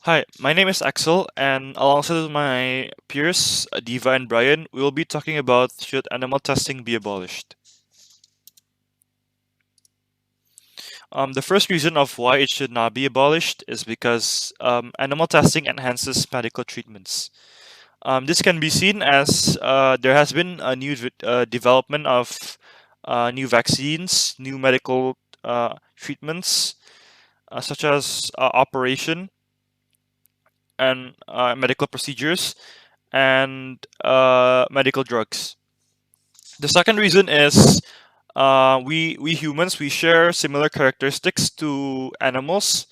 Hi, my name is Axel, and alongside with my peers, Diva and Bryan, we will be talking about should animal testing be abolished. The first reason of why it should not be abolished is because animal testing enhances medical treatments. This can be seen as there has been a new development of new vaccines, new medical treatments, such as operation and medical procedures and medical drugs. The second reason is we humans we share similar characteristics to animals.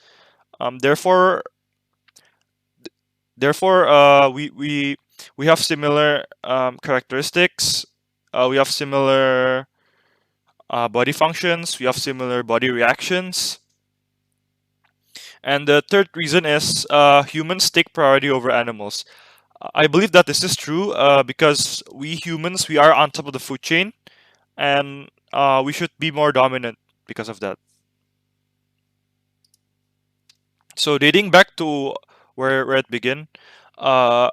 Therefore, we have similar characteristics. We have similar body functions. We have similar body reactions. And the third reason is humans take priority over animals. I believe that this is true because we humans we are on top of the food chain, and we should be more dominant because of that. So dating back to where it began, uh,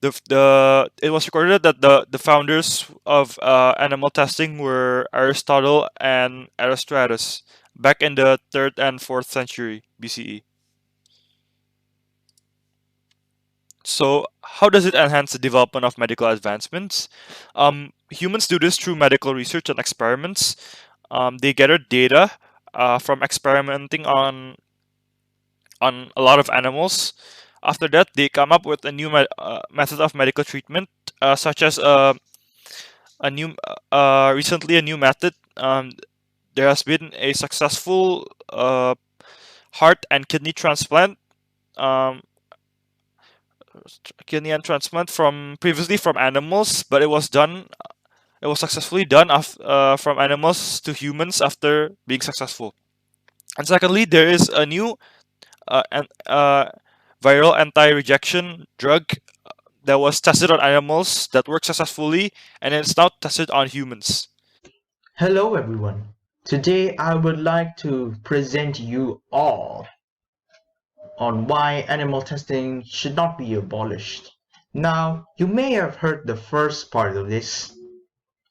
the it was recorded that the founders of animal testing were Aristotle and Erostratus back in the third and fourth century BCE. So how does it enhance the development of medical advancements? Humans do this through medical research and experiments. They gather data from experimenting on a lot of animals. After that, they come up with a new method of medical treatment, such as a new recently a new method. There has been a successful heart and kidney transplant. Um, Kidney and transplant from previously from animals, but it was done. It was successfully done from animals to humans after being successful. And secondly, there is a new viral anti-rejection drug that was tested on animals that worked successfully, and it's now tested on humans. Hello everyone. Today I would like to present you all on why animal testing should not be abolished. Now, you may have heard the first part of this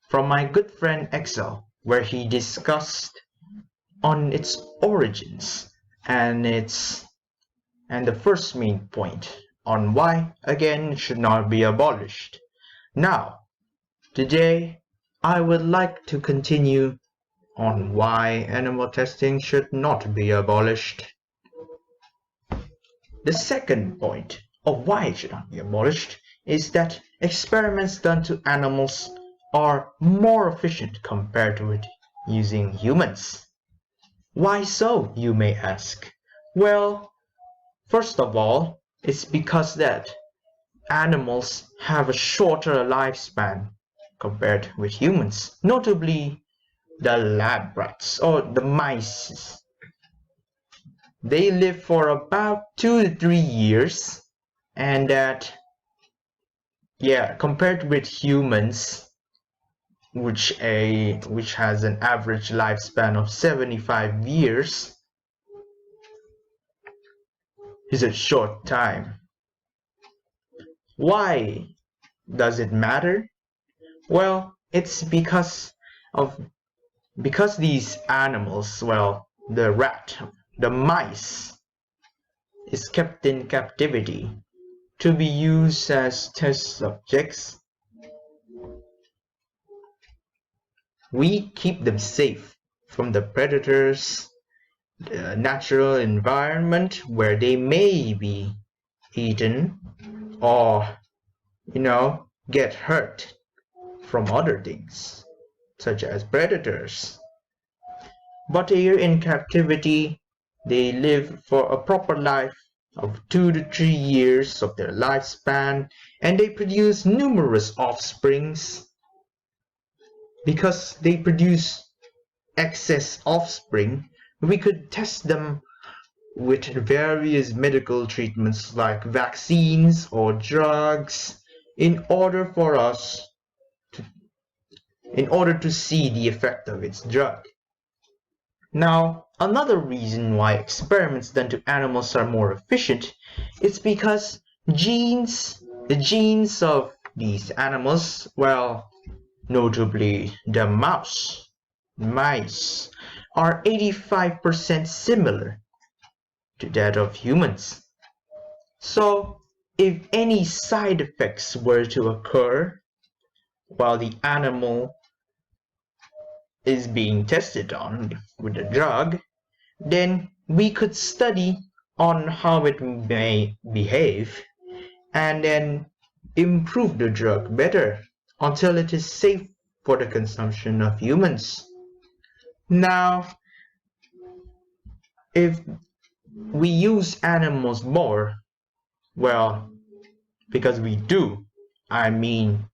from my good friend Excel, where he discussed on its origins and the first main point on why again it should not be abolished. Now, today I would like to continue on why animal testing should not be abolished. The second point of why it should not be abolished is that experiments done to animals are more efficient compared to it using humans. Why so, you may ask? Well, first of all, it's because that animals have a shorter lifespan compared with humans, notably the lab rats or the mice. They live for about 2 to 3 years, and that, yeah, compared with humans, which has an average lifespan of 75 years, is a short time. Why does it matter? Well, it's of because these animals, well, the rat, the mice, is kept in captivity to be used as test subjects. We keep them safe from the predators, the natural environment where they may be eaten or, get hurt from other things, such as predators. But here in captivity, they live for a proper life of 2 to 3 years of their lifespan, and they produce numerous offsprings. Because they produce excess offspring, we could test them with various medical treatments like vaccines or drugs in order for us to, in order to see the effect of its drug. Now, another reason why experiments done to animals are more efficient is because the genes of these animals, well, notably the mice, are 85% similar to that of humans. So, if any side effects were to occur while the animal is being tested on with the drug, then we could study on how it may behave and then improve the drug better until it is safe for the consumption of humans. Now, if we use animals more, well, because we do, I mean,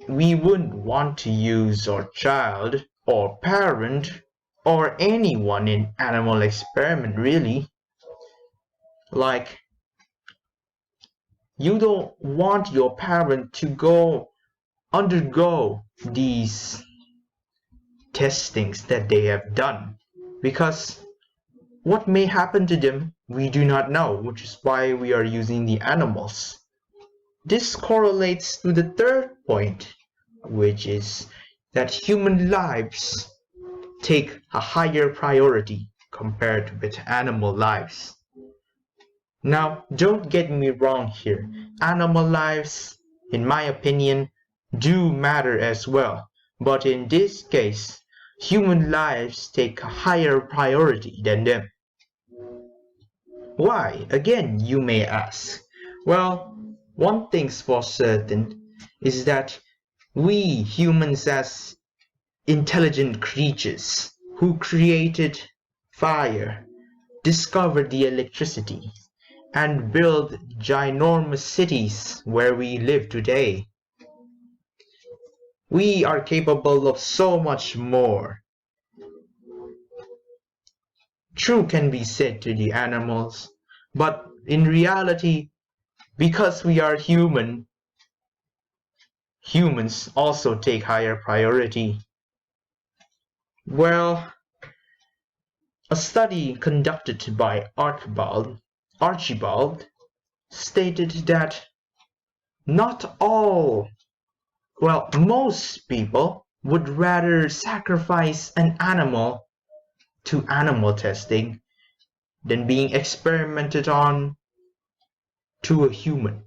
we wouldn't want to use our child or parent or anyone in animal experiment really. Like, you don't want your parent to undergo these testings that they have done, because what may happen to them we do not know, which is why we are using the animals. This correlates to the third point, which is that human lives take a higher priority compared with animal lives. Now, don't get me wrong here. Animal lives, in my opinion, do matter as well. But in this case, human lives take a higher priority than them. Why? Again, you may ask. Well, one thing's for certain is that we humans, as intelligent creatures who created fire, discovered the electricity, and built ginormous cities where we live today. We are capable of so much more. True can be said to the animals, but in reality, because we are humans also take higher priority. Well, a study conducted by Archibald stated that not all, well, most people would rather sacrifice an animal to animal testing than being experimented on to a human.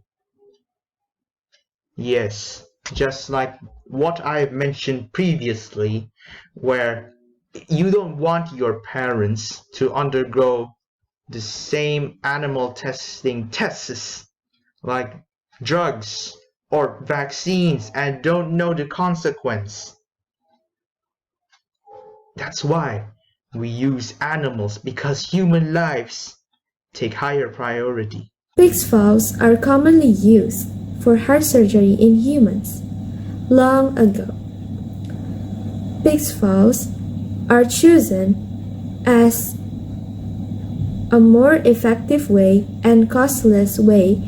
Yes, just like what I've mentioned previously, where you don't want your parents to undergo the same animal testing tests like drugs or vaccines and don't know the consequence. That's why we use animals, because human lives take higher priority. Pig's valves are commonly used for heart surgery in humans. Long ago, pig's valves are chosen as a more effective way and costless way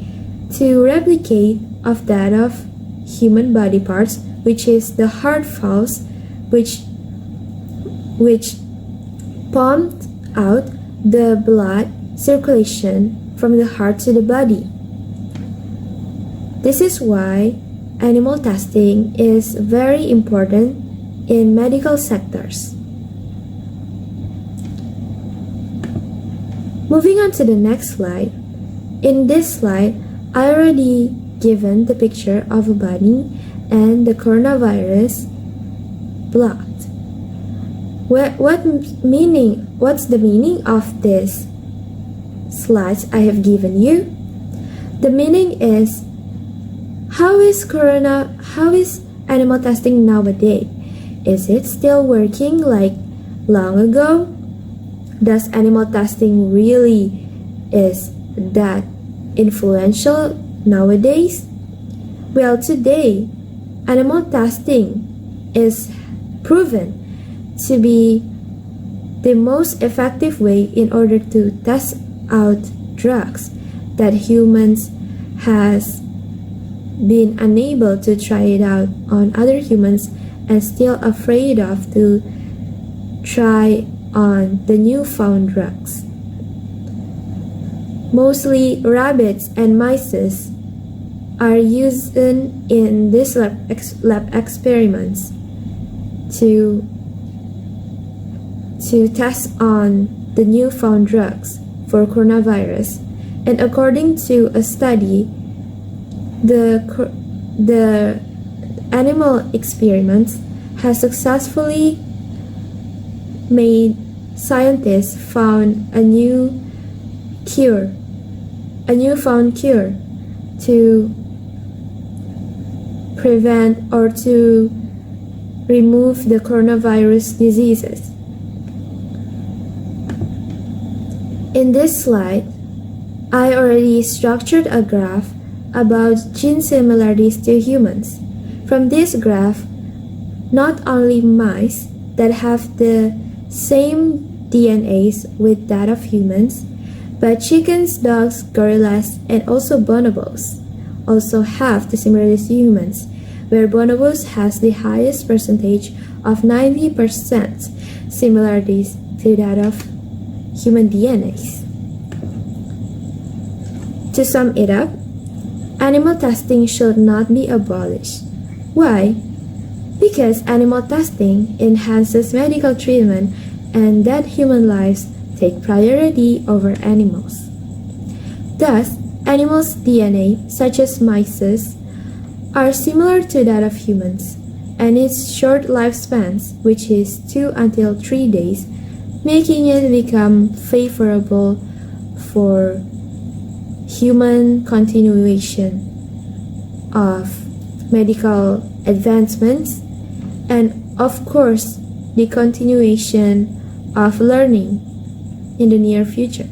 to replicate of that of human body parts, which is the heart valves, which pumped out the blood circulation from the heart to the body. This is why animal testing is very important in medical sectors. Moving on to the next slide. In this slide, I already given the picture of a bunny and the coronavirus blocked. What's the meaning of this slides I have given you? The meaning is how is animal testing nowadays? Is it still working like long ago? Does animal testing really is that influential nowadays? Well, today, animal testing is proven to be the most effective way in order to test out drugs that humans has been unable to try it out on other humans and still afraid of to try on the newfound drugs. Mostly rabbits and mice are used in these lab experiments to test on the newfound drugs for coronavirus. And according to a study, the animal experiments has successfully made scientists found a newfound cure to prevent or to remove the coronavirus diseases. In this slide, I already structured a graph about gene similarities to humans. From this graph, not only mice that have the same DNAs with that of humans, but chickens, dogs, gorillas, and also bonobos also have the similarities to humans, where bonobos has the highest percentage of 90% similarities to that of human DNAs. To sum it up, animal testing should not be abolished. Why? Because animal testing enhances medical treatment and that human lives take priority over animals. Thus, animals' DNA, such as mice's, are similar to that of humans, and its short lifespans, which is 2 until 3 days, making it become favorable for human continuation of medical advancements and, of course, the continuation of learning in the near future.